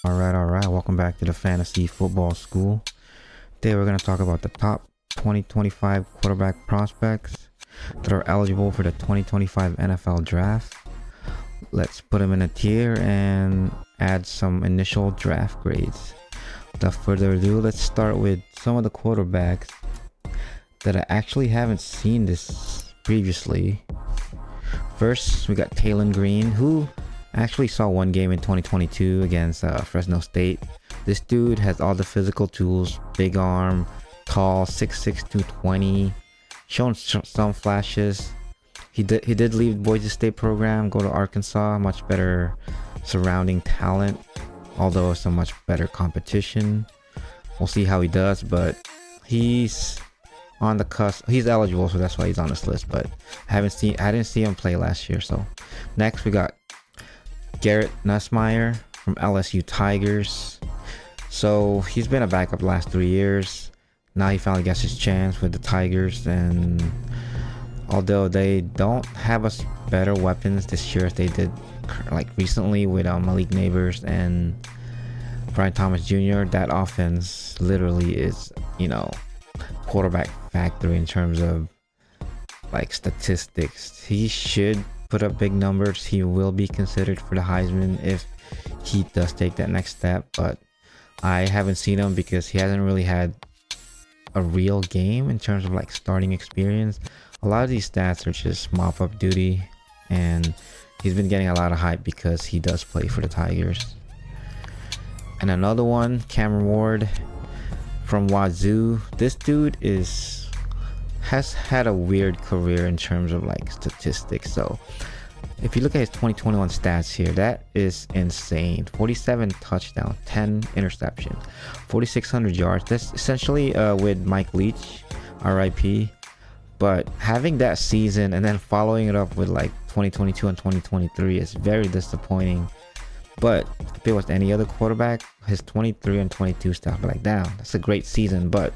All right. Welcome back to the Fantasy Football School. Today we're going to talk about the top 2025 quarterback prospects that are eligible for the 2025 NFL Draft. Let's put them in a tier and add some initial draft grades. Without further ado, let's start with some of the quarterbacks that I actually haven't seen this previously. First, we got Taylor Green, who I actually saw one game in 2022 against Fresno State. This dude has all the physical tools, big arm, tall, 6'6", 220, shown some flashes. He did leave Boise State program, go to Arkansas, much better surrounding talent, although it's a much better competition. We'll see how he does, but he's on the cusp. He's eligible, so that's why he's on this list, but I didn't see him play last year. So next we got Garrett Nussmeier from LSU Tigers. So he's been a backup the last 3 years. Now he finally gets his chance with the Tigers, and although they don't have us better weapons this year as they did like recently with Malik Neighbors and Brian Thomas Jr., that offense literally is, quarterback factory in terms of like statistics. He should put up big numbers. He will be considered for the Heisman if he does take that next step, but I haven't seen him because he hasn't really had a real game in terms of like starting experience. A lot of these stats are just mop-up duty, and he's been getting a lot of hype because he does play for the Tigers. And another one, Cameron Ward from Wazoo. This dude has had a weird career in terms of like statistics. So if you look at his 2021 stats here, that is insane. 47 touchdowns, 10 interceptions, 4,600 yards. That's essentially with Mike Leach, RIP. But having that season and then following it up with like 2022 and 2023 is very disappointing. But if it was any other quarterback, his 23 and 22 stats be like, damn, that's a great season. But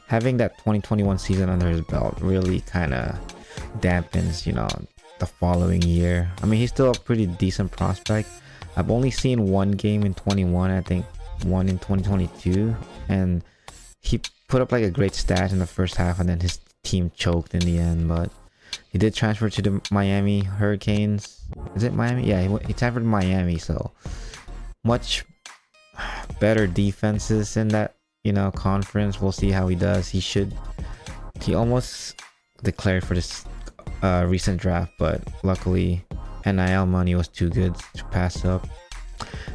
having that 2021 season under his belt really kind of dampens, the following year. I mean, he's still a pretty decent prospect. I've only seen one game in 21, I think one in 2022, and he put up like a great stat in the first half, and then his team choked in the end. But he did transfer to the Miami Hurricanes. Is it Miami? Yeah, he transferred to Miami, so much better defenses in that conference. We'll see how he does. He almost declared for this recent draft, but luckily NIL money was too good to pass up.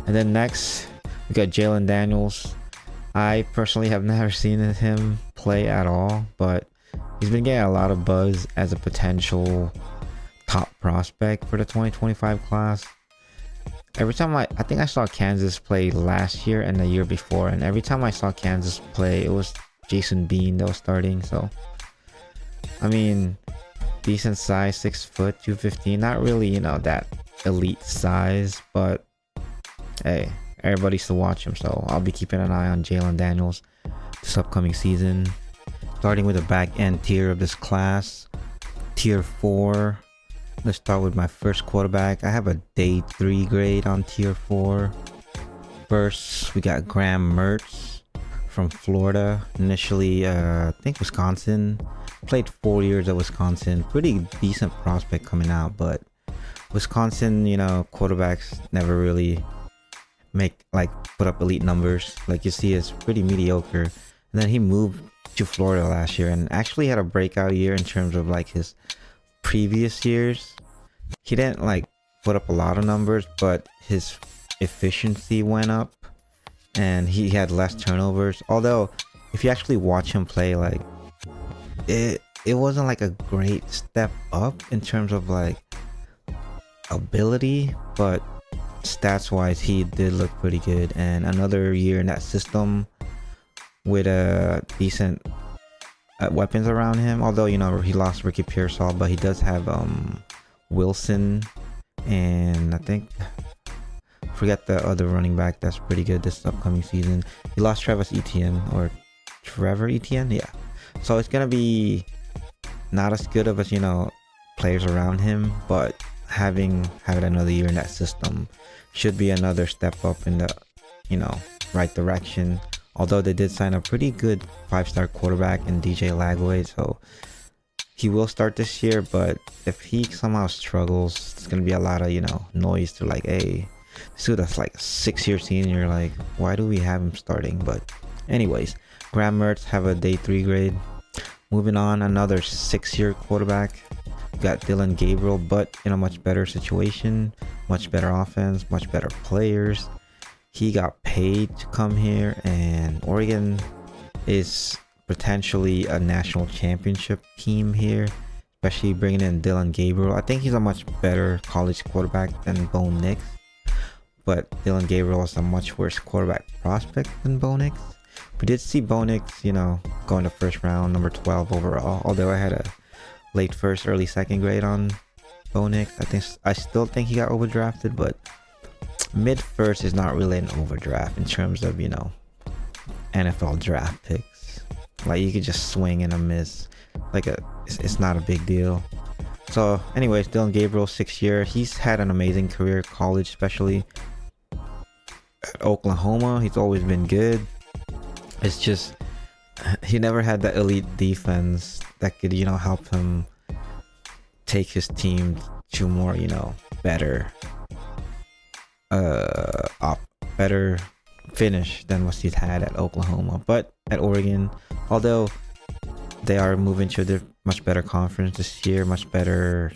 And then next we got Jalen Daniels. I personally have never seen him play at all, but he's been getting a lot of buzz as a potential top prospect for the 2025 class. Every time I think I saw Kansas play last year and the year before, and every time I saw Kansas play, it was Jason Bean that was starting. So I mean, decent size, 6 foot, 215. Not really, that elite size, but hey, everybody's to watch him. So I'll be keeping an eye on Jalen Daniels this upcoming season. Starting with the back end tier of this class, tier 4. Let's start with my first quarterback. I have a day 3 grade on tier 4. First, we got Graham Mertz from Florida. Initially, I think Wisconsin. Played 4 years at Wisconsin. Pretty decent prospect coming out, but Wisconsin, quarterbacks never really put up elite numbers. Like you see, it's pretty mediocre. And then he moved to Florida last year and actually had a breakout year in terms of like his previous years. He didn't put up a lot of numbers, but his efficiency went up and he had less turnovers. Although if you actually watch him play, it wasn't like a great step up in terms of ability, but stats wise he did look pretty good. And another year in that system with a decent weapons around him, although he lost Ricky Pearsall, but he does have Wilson, and I think forget the other running back that's pretty good this upcoming season. He lost Trevor Etienne, yeah. So it's gonna be not as good of as players around him, but having another year in that system should be another step up in the you know, right direction. Although they did sign a pretty good 5-star quarterback in DJ Lagway, so he will start this year. But if he somehow struggles, it's gonna be a lot of, you know, noise to like, hey, this dude that's like a 6-year senior, like, why do we have him starting? But anyways, Graham Mertz have a day 3 grade. Moving on, another 6-year quarterback. Got Dylan Gabriel, but in a much better situation, much better offense, much better players. He got paid to come here, and Oregon is potentially a national championship team here, especially bringing in Dylan Gabriel. I think he's a much better college quarterback than Bo Nix, but Dylan Gabriel is a much worse quarterback prospect than Bo Nix. We did see Bo Nix, you know, go in the first round, number 12 overall, although I had a late first, early second grade on Bo Nix. I still think he got overdrafted, but mid first is not really an overdraft in terms of, you know, NFL draft picks. Like, you could just swing and a miss. Like, it's not a big deal. So anyways, Dylan Gabriel, 6-year. He's had an amazing career, college especially. At Oklahoma, he's always been good. It's just he never had that elite defense that could, you know, help him take his team to more, you know, better better finish than what he's had at Oklahoma. But at Oregon, although they are moving to a much better conference this year, much better,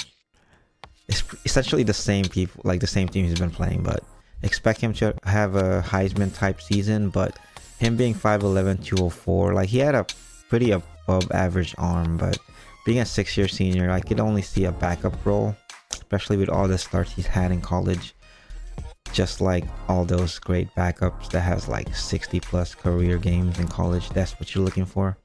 it's essentially the same people, like the same team he's been playing, but expect him to have a Heisman type season. But him being 5'11", 204, like, he had a pretty above average arm, but being a 6-year senior, I could only see a backup role, especially with all the starts he's had in college. Just like all those great backups that has like 60 plus career games in college, that's what you're looking for.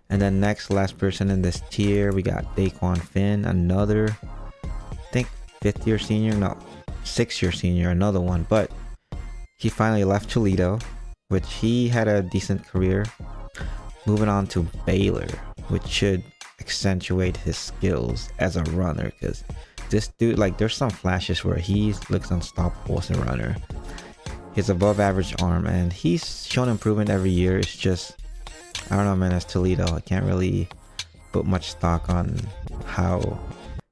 And then next, last person in this tier, we got Daquan Finn, another, I think 5th-year senior, no, 6-year senior, another one. But he finally left Toledo, which he had a decent career. Moving on to Baylor, which should accentuate his skills as a runner, because this dude, like, there's some flashes where he looks unstoppable as a runner. He's above average arm, and he's shown improvement every year. It's just, I don't know, man, as Toledo, I can't really put much stock on how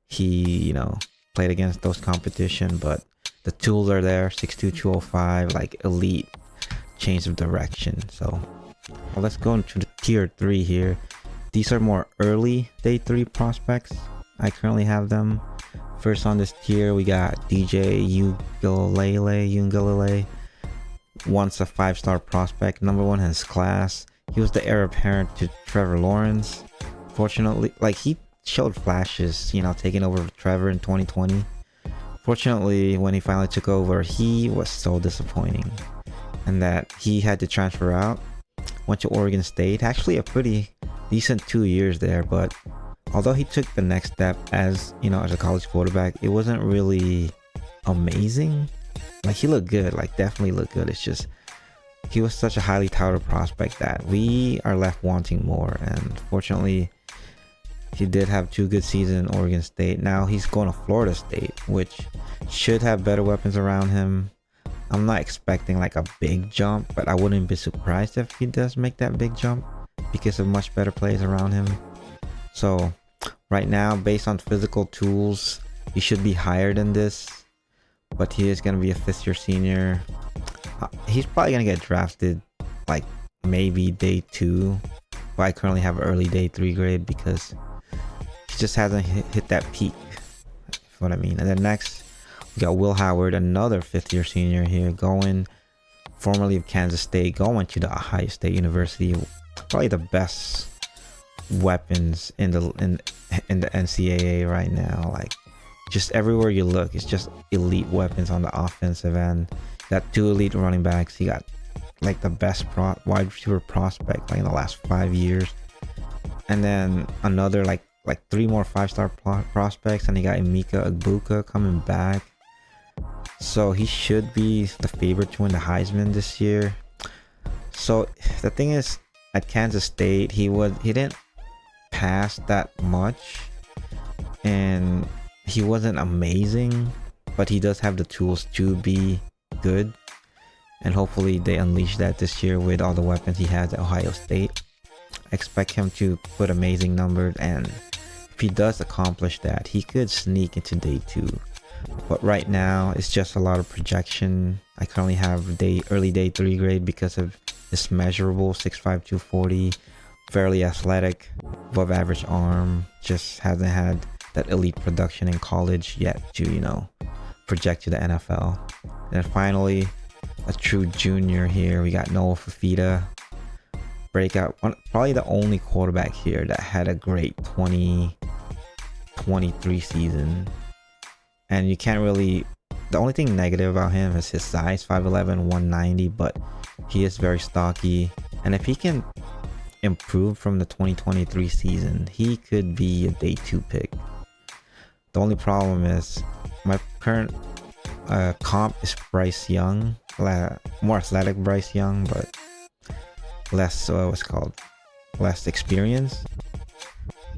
he, you know, played against those competition, but the tools are there. 6'2", 205, like, elite change of direction. So well, let's go into the tier 3 here. These are more early day 3 prospects. I currently have them. First on this tier, we got DJ Uiagalelei. Once a 5-star prospect, number 1 in his class. He was the heir apparent to Trevor Lawrence. Fortunately, like, he showed flashes, you know, taking over Trevor in 2020. Fortunately, when he finally took over, he was so disappointing, and that he had to transfer out. Went to Oregon State. Actually, a pretty decent 2 years there, but although he took the next step as, you know, as a college quarterback, it wasn't really amazing. Like, he looked good, like, definitely looked good. It's just, he was such a highly touted prospect that we are left wanting more. And fortunately, he did have 2 good seasons in Oregon State. Now he's going to Florida State, which should have better weapons around him. I'm not expecting like a big jump, but I wouldn't be surprised if he does make that big jump because of much better plays around him. So right now, based on physical tools, he should be higher than this, but he is going to be a 5th-year senior. He's probably going to get drafted like maybe day 2, but I currently have an early day 3 grade because he just hasn't hit that peak, if you know what I mean. And then next, we got Will Howard, another 5th-year senior here, going formerly of Kansas State, going to the Ohio State University. Probably the best weapons in the NCAA right now. Like, just everywhere you look, it's just elite weapons on the offensive end. Got 2 elite running backs. He got like the best wide receiver prospect like in the last 5 years, and then another like 3 more 5-star prospects, and he got Emeka Egbuka coming back. So he should be the favorite to win the Heisman this year. So the thing is, at Kansas State, he didn't pass that much, and he wasn't amazing, but he does have the tools to be good. and hopefully they unleash that this year with all the weapons he has at Ohio State. I expect him to put amazing numbers, and if he does accomplish that, he could sneak into day 2. But right now, it's just a lot of projection. I currently have early day 3 grade because of his measurable 6'5", 240, fairly athletic, above average arm, just hasn't had that elite production in college yet to, project to the NFL. And then finally, a true junior here. We got Noah Fafita, breakout, probably the only quarterback here that had a great 2023 season. And you can't really, the only thing negative about him is his size, 5'11", 190, but he is very stocky. And if he can improve from the 2023 season, he could be a day 2 pick. The only problem is my current comp is Bryce Young, more athletic Bryce Young, but less less experience.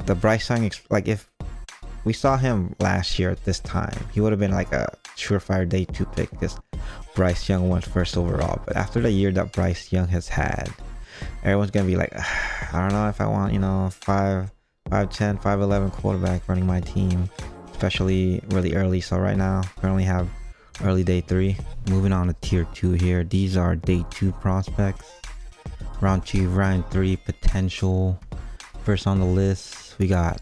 The Bryce Young, like if we saw him last year at this time, he would have been like a surefire day 2 pick because Bryce Young went first overall. But after the year that Bryce Young has had, everyone's gonna be like, I don't know if I want 5'10", 5'11" quarterback running my team, especially really early. So right now, currently have early day 3. Moving on to tier 2 here. These are day 2 prospects. Round 2, round 3 potential. First on the list, we got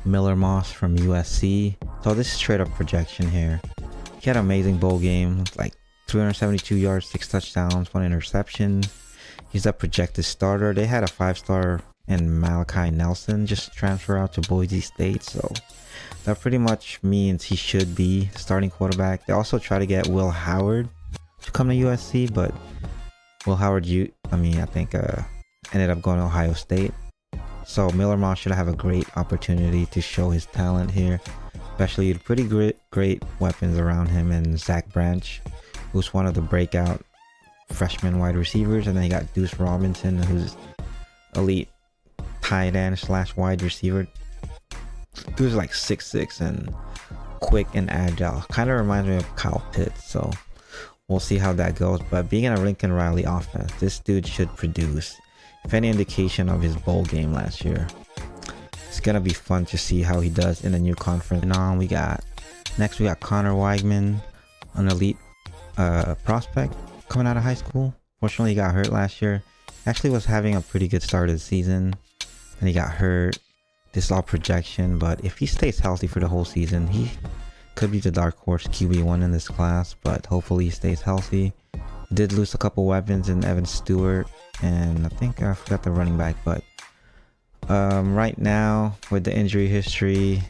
Miller Moss from USC. So this is straight up projection here. He had an amazing bowl game, like 372 yards, 6 touchdowns, 1 interception. He's a projected starter. They had a 5-star in Malachi Nelson just transfer out to Boise State, so that pretty much means he should be starting quarterback. They also try to get Will Howard to come to USC, but Will Howard, I think ended up going to Ohio State. So Miller Moss should have a great opportunity to show his talent here, especially pretty great weapons around him, and Zach Branch, who's one of the breakout freshman wide receivers, and then you got Deuce Robinson, who's elite tight end / wide receiver. Dude's like 6'6" and quick and agile. Kind of reminds me of Kyle Pitts, so we'll see how that goes. But being in a Lincoln Riley offense, this dude should produce. If any indication of his bowl game last year, it's gonna be fun to see how he does in a new conference. And we got Connor Weigman, an elite prospect coming out of high school. Fortunately, he got hurt last year. Actually was having a pretty good start of the season, and he got hurt. This is all projection, but if he stays healthy for the whole season, he could be the dark horse QB1 in this class, but hopefully he stays healthy. He did lose a couple weapons in Evan Stewart, and I think I forgot the running back, but right now with the injury history,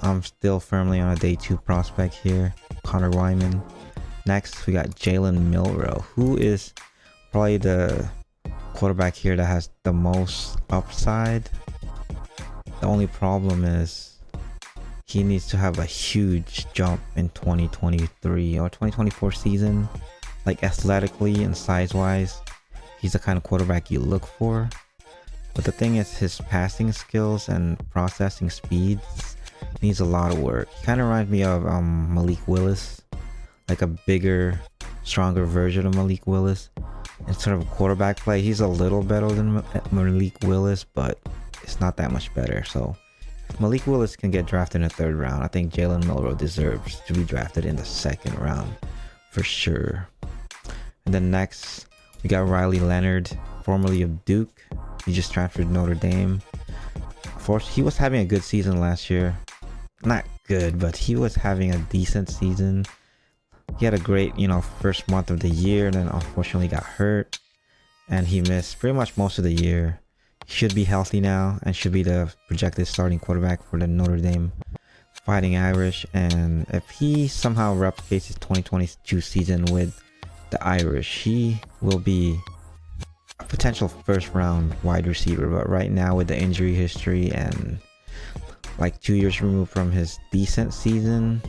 I'm still firmly on a day 2 prospect here, Connor Wyman. Next, we got Jalen Milroe, who is probably the quarterback here that has the most upside. The only problem is he needs to have a huge jump in 2023 or 2024 season, like athletically and size-wise. He's the kind of quarterback you look for. But the thing is, his passing skills and processing speeds needs a lot of work. He kind of reminds me of Malik Willis, like a bigger, stronger version of Malik Willis. In terms of quarterback play, he's a little better than Malik Willis, but it's not that much better. So if Malik Willis can get drafted in the 3rd round, I think Jalen Milroe deserves to be drafted in the 2nd round for sure. And then next, we got Riley Leonard, formerly of Duke. He just transferred to Notre Dame. He was having a good season last year. Not good, but he was having a decent season. He had a great, first month of the year, and then unfortunately got hurt, and he missed pretty much most of the year. He should be healthy now and should be the projected starting quarterback for the Notre Dame Fighting Irish. And if he somehow replicates his 2022 season with the Irish, he will be a potential 1st round wide receiver. But right now, with the injury history and like 2 years removed from his decent season,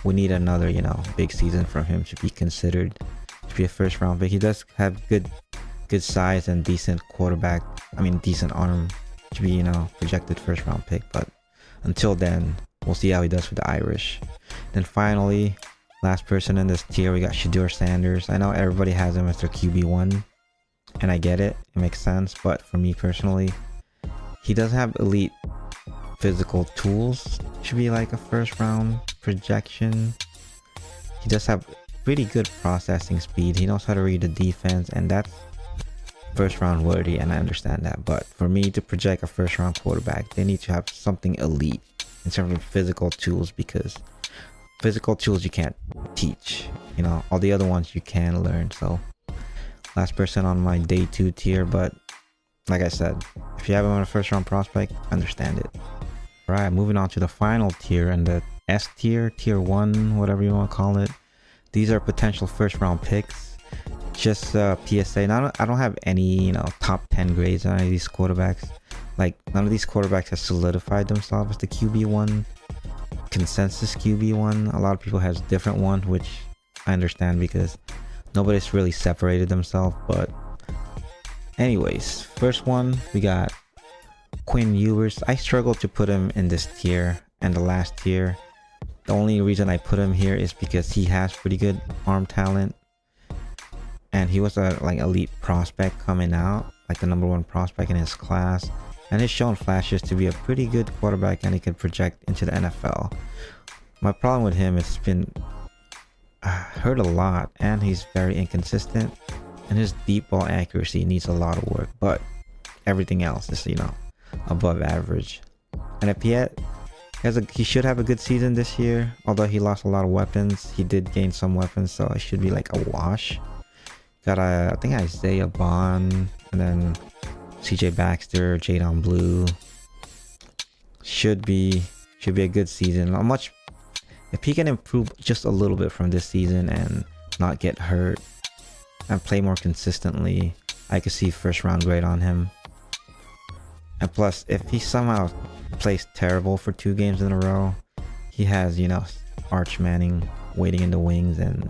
we need another, big season from him to be considered to be a 1st round pick. He does have good size and decent decent arm to be, projected 1st round pick. But until then, we'll see how he does with the Irish. Then finally, Last person in this tier, we got Shedeur Sanders. I know everybody has him as their QB1, and I get it. It makes sense. But for me personally, he doesn't have elite physical tools. Should be like a first round projection. He does have pretty good processing speed. He knows how to read the defense, and that's first round worthy, and I understand that. But for me to project a first round quarterback, they need to have something elite in terms of physical tools, because physical tools you can't teach, you know, all the other ones you can learn. So last person on my day 2 tier, but like I said, if you have him on a first round prospect, understand it. All right, moving on to the final tier, and the S tier, tier 1, whatever you want to call it. These are potential first round picks. Just PSA. Now, I don't have any, you know, top 10 grades on any of these quarterbacks. Like, none of these quarterbacks have solidified themselves as the QB1, consensus QB1. A lot of people has different one, which I understand because nobody's really separated themselves. But anyways, first one, we got Quinn Ewers. I struggled to put him in this tier and the last tier. The only reason I put him here is because he has pretty good arm talent, and he was a like elite prospect coming out, like the number 1 prospect in his class, and he's shown flashes to be a pretty good quarterback, and he could project into the NFL. My problem with him has been hurt a lot, and he's very inconsistent, and his deep ball accuracy needs a lot of work, but everything else is, you know, above average. And if he should have a good season this year, although he lost a lot of weapons. He did gain some weapons, so it should be like a wash. Got I think Isaiah Bond, and then CJ Baxter, Jadon Blue. Should be a good season. Not much. If he can improve just a little bit from this season and not get hurt and play more consistently, I could see first round grade on him. And plus, if he somehow plays terrible for 2 games in a row, he has, you know, Arch Manning waiting in the wings, and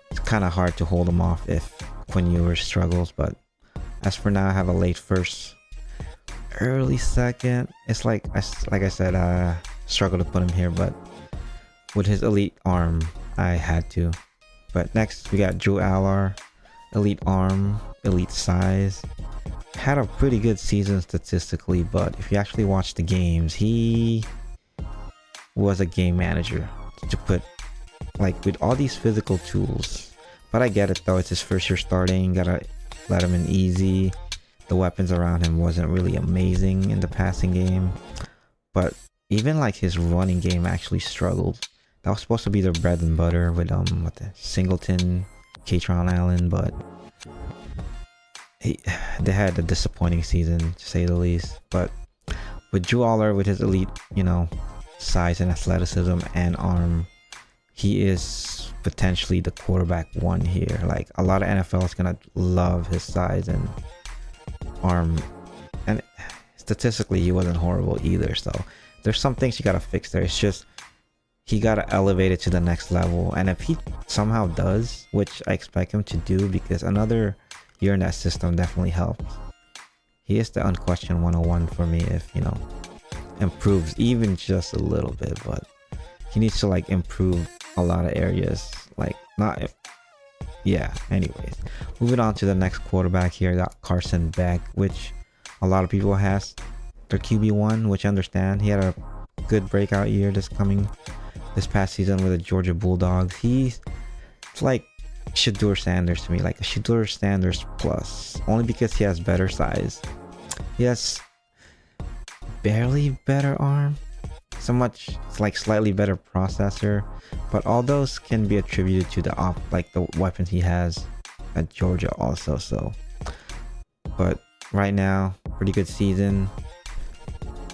it's kind of hard to hold him off if Quinn Ewers struggles. But as for now, I have a late first, early second. It's like I said, I struggle to put him here, but with his elite arm, I had to. But next, we got Drew Aller. Elite arm, elite size. Had a pretty good season statistically, but if you actually watch the games, he was a game manager to put, like, with all these physical tools. But I get it though, it's his first year starting, gotta let him in easy. The weapons around him wasn't really amazing in the passing game, but even like his running game actually struggled. That was supposed to be their bread and butter with Singleton, Katron Allen, but they had a disappointing season, to say the least. But with Drew Aller, with his elite, you know, size and athleticism and arm, he is potentially the quarterback 1 here. Like, a lot of NFL is gonna love his size and arm, and statistically he wasn't horrible either. So there's some things you gotta fix there. It's just he gotta elevate it to the next level, and if he somehow does, which I expect him to do, because another year in that system definitely helps, he is the unquestioned 101 for me. If, you know, improves even just a little bit, but he needs to like improve a lot of areas, like not if, yeah. Anyways, moving on to the next quarterback here, got Carson Beck, which a lot of people has their QB1, which I understand. He had a good breakout year this past season with the Georgia Bulldogs. It's like Shedeur Sanders to me, like a Shedeur Sanders plus, only because he has better size. He has barely better arm, so much it's like slightly better processor, but all those can be attributed to the weapons he has at Georgia also. So, but right now, pretty good season,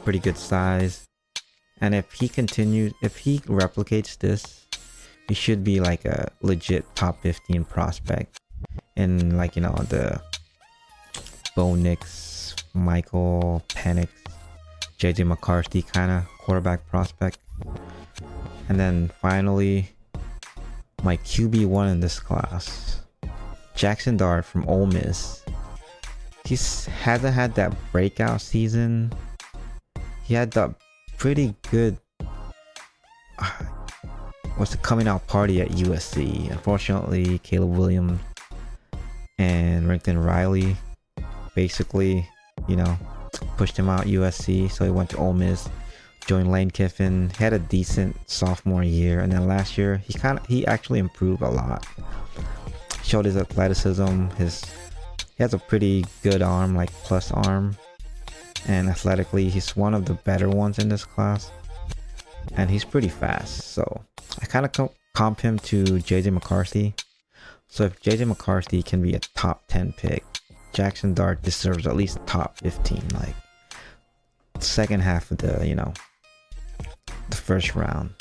pretty good size, and if he replicates this, he should be like a legit top 15 prospect in, like, you know, the Bo Nix, Michael Penix, JJ McCarthy kind of quarterback prospect. And then finally, my QB1 in this class, Jackson Dart from Ole Miss. He hasn't had that breakout season. He had the pretty good was the coming out party at USC. Unfortunately, Caleb Williams and Rington Riley basically, pushed him out USC, so he went to Ole Miss, joined Lane Kiffin, had a decent sophomore year, and then last year he actually improved a lot. Showed his athleticism, he has a pretty good arm, like plus arm, and athletically he's one of the better ones in this class, and he's pretty fast. So I kind of comp him to JJ McCarthy. So if JJ McCarthy can be a top 10 pick, Jackson Dart deserves at least top 15, like second half of the first round.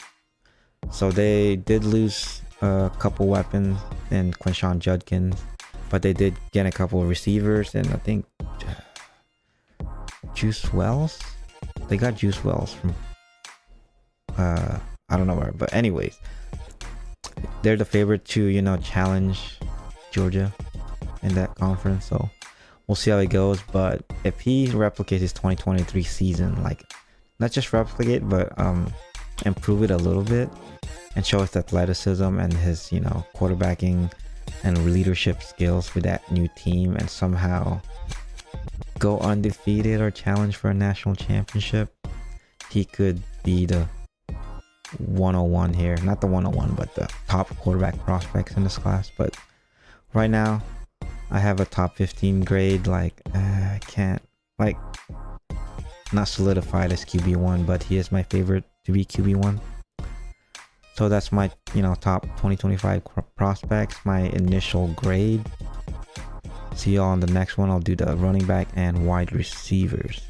So they did lose a couple weapons in Quinshon Judkins, but they did get a couple of receivers, and I think Juice Wells. They got Juice Wells from I don't know where, but anyways, they're the favorite to challenge Georgia in that conference. So we'll see how it goes. But if he replicates his 2023 season, like not just replicate, but improve it a little bit and show his athleticism and his quarterbacking and leadership skills with that new team, and somehow go undefeated or challenge for a national championship, he could be the 101 here. Not the 101, but the top quarterback prospects in this class. But right now I have a top 15 grade. Like I can't not solidified as QB1, but he is my favorite to be QB1. So that's my top 2025 prospects, my initial grade. See y'all on the next one. I'll do the running back and wide receivers.